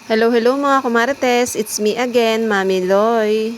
Hello, hello mga kumarites. It's me again, Mami Loy.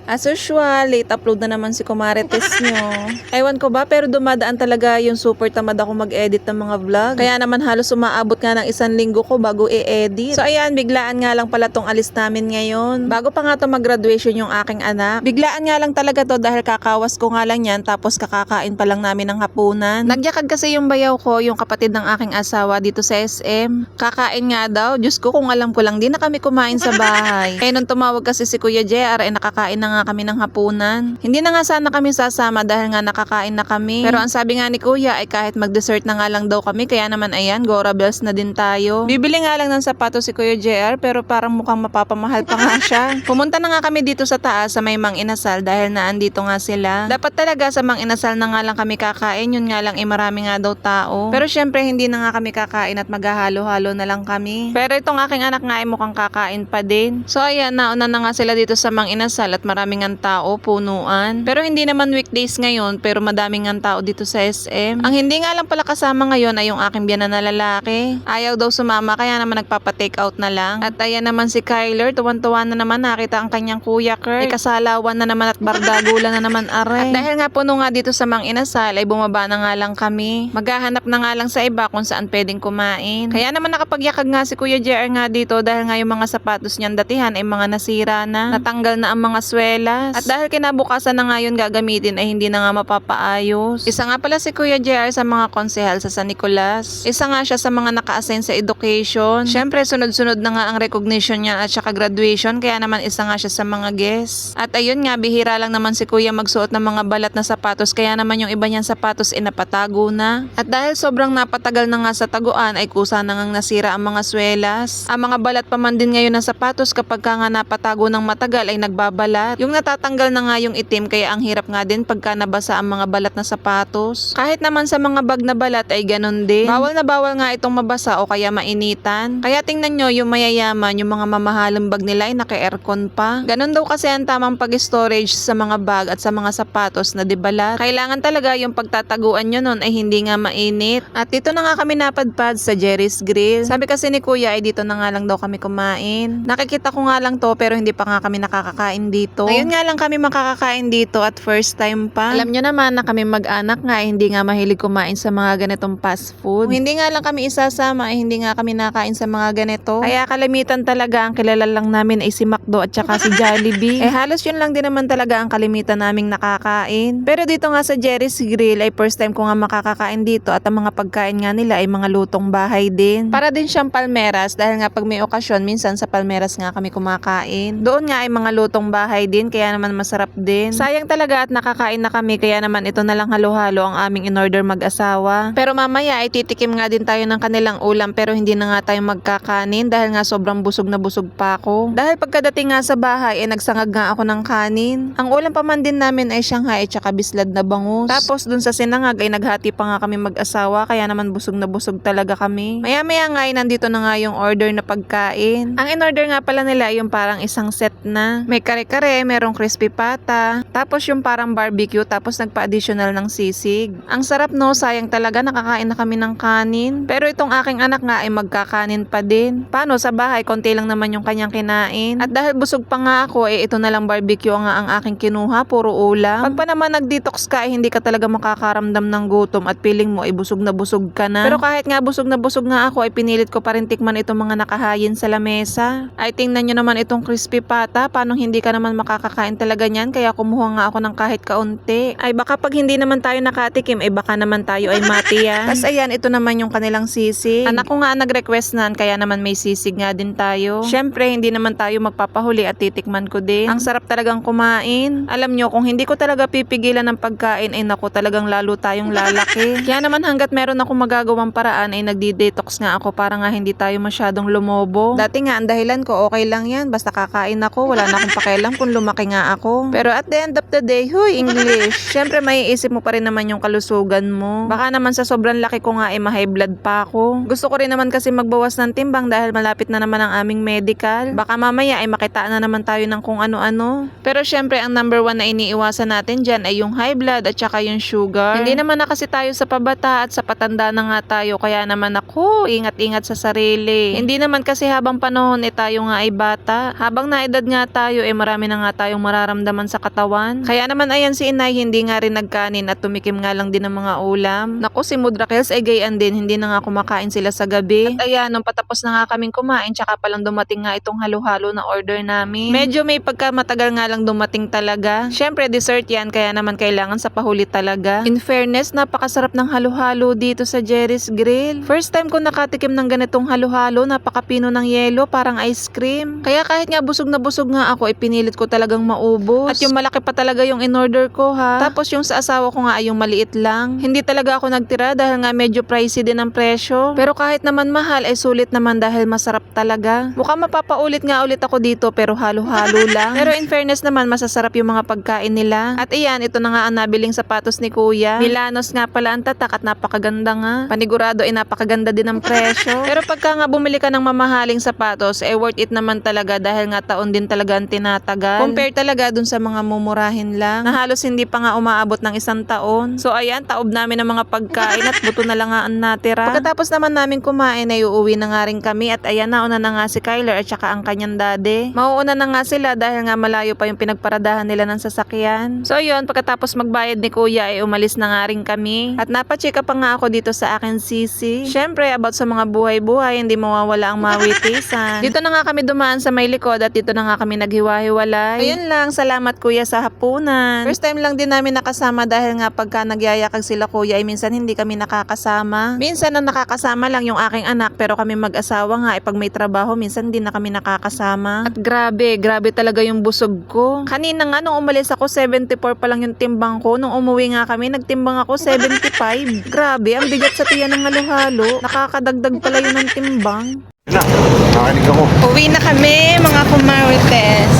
As usual, late upload na naman si Kumarites nyo. Ewan ko ba, pero dumadaan talaga yung super tamad ako mag-edit ng mga vlog. Kaya naman halos umaabot nga ng 1 linggo ko bago i-edit. So ayan, biglaan nga lang pala tong alis namin ngayon. Bago pa nga to mag-graduation yung aking anak. Biglaan nga lang talaga to dahil kakawas ko nga lang yan tapos kakakain pa lang namin ng hapunan. Nagyakad kasi yung bayaw ko, yung kapatid ng aking asawa dito sa SM. Kakain nga daw. Diyos ko, kung alam ko lang, di na kami kumain sa bahay. Kaya nung tumawag kasi si Kuya JR, nakakain na nga kami ng hapunan. Hindi na nga sana kami sasama dahil nga nakakain na kami. Pero ang sabi nga ni Kuya ay kahit mag-dessert na nga lang daw kami, kaya naman ayan, Gora Bells na din tayo. Bibili nga lang ng sapatos si Kuya JR pero parang mukhang mapapamahal pa nga siya. Pumunta na nga kami dito sa taas sa may Mang Inasal dahil naandito nga sila. Dapat talaga sa Mang Inasal na nga lang kami kakain, yun nga lang marami nga daw tao. Pero syempre hindi na nga kami kakain at maghahalo-halo na lang kami. Pero itong aking anak nga ay mukhang kakain pa din. So ayan, nauna na nga sila dito sa Mang Inasal at maraming nga tao, punuan. Pero hindi naman weekdays ngayon, pero madaming nga tao dito sa SM. Ang hindi nga lang pala kasama ngayon ay yung aking biyanan na lalaki. Ayaw daw sumama kaya naman nagpapa-take out na lang. At ayan naman si Kyler, tuwan-tuwa na naman nakita ang kanyang kuya Kurt. Kasalawan na naman at bardagulan na naman are. At dahil nga puno nga dito sa Mang Inasal ay bumaba na nga lang kami. Maghahanap na nga lang sa iba kung saan pwedeng kumain. Kaya naman nakapagyakag nga si Kuya JR nga dito dahil nga yung mga sapatos niyang datihan ay mga nasira na. Natanggal na ang mga swelas. At dahil kinabukasan na nga yun gagamitin ay hindi na nga mapapaayos. Isa nga pala si Kuya JR sa mga konsehal sa San Nicolas. Isa nga siya sa mga naka-assign sa education. Syempre sunod-sunod na nga ang recognition niya at saka graduation kaya naman isa nga siya sa mga guests. At ayun nga, bihira lang naman si Kuya magsuot ng mga balat na sapatos kaya naman yung iba niyang sapatos napatago na. At dahil sobrang napatagal na nga sa taguan ay kusa na ngang nasira ang mga swelas. Ang mga balat pa man din ngayon ng sapatos kapag ka nga napatago ng matagal ay nagbabalat. Yung natatanggal na nga yung itim kaya ang hirap nga din pagka nabasa ang mga balat na sapatos. Kahit naman sa mga bag na balat ay ganun din. Bawal na bawal nga itong mabasa o kaya mainitan. Kaya tingnan nyo yung mayayaman, yung mga mamahalang bag nila ay naka-aircon pa. Ganun daw kasi ang tamang pag-storage sa mga bag at sa mga sapatos na dibalat. Kailangan talaga yung pagtataguan nyo nun ay hindi nga mainit. At dito na nga kami napadpad sa Jerry's Grill. Sabi kasi ni Kuya ay dito na nga lang daw kami kumain. Nakikita ko nga lang to pero hindi pa nga kami nakakakain dito. Ngayon nga lang kami makakakain dito at first time pa. Alam nyo naman na kami mag-anak nga hindi nga mahilig kumain sa mga ganitong fast food. Kung hindi nga lang kami isasama ay hindi nga kami nakain sa mga ganito. Kaya kalimitan talaga ang kilala lang namin ay si McDo at saka si Jollibee. Halos yun lang din naman talaga ang kalimitan naming nakakain. Pero dito nga sa Jerry's Grill ay first time ko nga makakakain dito at ang mga pagkain nga nila ay mga lutong bahay din. Para din siyang palmeras dahil nga pag may okasyon minsan sa palmeras nga kami kumakain. Doon nga ay mga lutong bahay din kaya naman masarap din. Sayang talaga at nakakain na kami kaya naman ito na lang halo-halo ang aming in-order mag-asawa. Pero mamaya ay titikim nga din tayo ng kanilang ulam pero hindi na nga tayo magkakanin dahil nga sobrang busog na busog pa ako. Dahil pagkadating nga sa bahay ay nagsangag nga ako ng kanin. Ang ulam pa man din namin ay Shanghai at saka bislad na bangus. Tapos dun sa sinangag ay naghati pa nga kami mag-asawa kaya naman busog na busog talaga kami. Maya-maya nga ay nandito na nga yung order na pagkain. Ang in-order nga pala nila yung parang isang set na. May kare-kare, merong crispy pata, tapos yung parang barbecue, tapos nagpa-additional ng sisig. Ang sarap no, sayang talaga nakakain na kami ng kanin. Pero itong aking anak nga ay magkakanin pa din. Paano sa bahay, konti lang naman yung kanyang kinain. At dahil busog pa nga ako, ito na lang barbecue nga ang aking kinuha, puro ulam. Pag pa naman nag-detox ka, hindi ka talaga makakaramdam ng gutom at feeling mo ay busog na busog ka na. Pero kahit nga busog na busog nga ako, ay pinilit ko pa rin tikman itong mga nakahayin sa lamesa. Ay tingnan nyo naman itong crispy pata, paano hindi ka naman makakakain talaga niyan, kaya kumuha nga ako ng kahit kaunti. Ay baka pag hindi naman tayo nakatikim, ay baka naman tayo ay mati yan. Tapos ayan, ito naman yung kanilang sisig. Anak ko nga nag-request nan, kaya naman may sisig nga din tayo. Syempre, hindi naman tayo magpapahuli at titikman ko din. Ang sarap talagang kumain. Alam nyo, kung hindi ko talaga pipigilan ng pagkain, ay naku, talagang lalo tayong lalaki. Kaya naman hanggat meron ako magagawang paraan, ay nagdi-detox nga ako para nga hindi tayo masyadong lumobo. Dati nga, ang dahilan ko, okay lang yan, basta kakain ako, wala na akong pakialam kung lumaki nga ako. Pero at the end of the day, huy, English. Syempre maiisip mo pa rin naman yung kalusugan mo. Baka naman sa sobrang laki ko nga ma-high blood pa ako. Gusto ko rin naman kasi magbawas ng timbang dahil malapit na naman ang aming medical. Baka mamaya ay makitaan na naman tayo ng kung ano-ano. Pero syempre ang number 1 na iniiwasan natin dyan ay yung high blood at saka yung sugar. Hindi naman na kasi tayo sa pabata at sa patanda na nga tayo, kaya naman ako ingat-ingat sa sarili. Hindi naman kasi habang panahon tayo nga ay bata. Habang naedad nga tayo marami na nga tayong mararamdaman sa katawan. Kaya naman ayan si inay hindi nga rin nagkanin at tumikim nga lang din ng mga ulam. Naku, si Mudrakels ay gayan din, hindi na nga kumakain sila sa gabi. At ayan, nung patapos na nga kaming kumain, tsaka palang dumating nga itong halo-halo na order namin. Medyo may pagkamatagal nga lang dumating talaga. Syempre dessert yan, kaya naman kailangan sa pahuli talaga. In fairness, napakasarap ng halo-halo dito sa Jerry's Grill. First time ko nakatikim ng ganitong halo-halo, napakapino ng yelo, parang ice cream. Kaya kahit nga busog na busog nga ako, pinilit ko talagang maubos. At yung malaki pa talaga yung in-order ko ha. Tapos yung sa asawa ko nga ay yung maliit lang. Hindi talaga ako nagtira dahil nga medyo pricey din ang presyo. Pero kahit naman mahal ay sulit naman dahil masarap talaga. Mukhang mapapaulit nga ulit ako dito pero halo-halo lang. Pero in fairness naman masasarap yung mga pagkain nila. At iyan, ito na nga ang nabiling sapatos ni Kuya. Milanos nga pala ang tatak at napakaganda nga. Panigurado ay napakaganda din ang presyo. Pero pagka nga bumili ka ng mamahaling sapatos, worth it naman talaga dahil nga taon din talaga ang tinatagal. Compare talaga dun sa mga mumurahin lang na halos hindi pa nga umaabot ng 1 taon. So ayan, taob namin ng mga pagkain at buto na lang nga ang natira. Pagkatapos naman namin kumain ay uuwi na nga rin kami at ayan, nauna na nga si Kyler at saka ang kanyang daddy. Mauuna na nga sila dahil nga malayo pa yung pinagparadahan nila ng sasakyan. So yun, pagkatapos magbayad ni Kuya ay umalis na nga rin kami. At napacheck up pa nga ako dito sa akin sisi. Syempre, about sa mga buhay-buhay, hindi mawawala ang mawitisan. Dito na nga kami dumaan sa may likod at dito na nga kami naghiwa-hiwalay. Ayun lang, salamat Kuya sa hapunan. First time lang din namin nakasama dahil nga pagka nagyayakag sila Kuya ay minsan hindi kami nakakasama. Minsan ang nakakasama lang yung aking anak pero kami mag-asawa nga ay pag may trabaho minsan hindi na kami nakakasama. At grabe talaga yung busog ko. Kanina nga nung umalis ako 74 pa lang yung timbang ko. Nung umuwi nga kami nagtimbang ako 75. Grabe, ang bigat sa tiyan ng halo-halo. Nakakadagdag pala yun ng timbang. Na, nakakinig ako. Uwi na kami mga kumarites.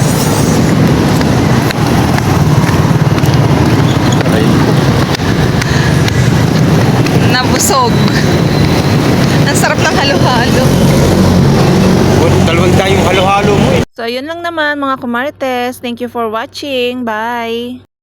Nabusog. Ang sarap ng halo-halo. Dalawang tayong halo-halo mo eh. So yun lang naman mga kumarites. Thank you for watching. Bye!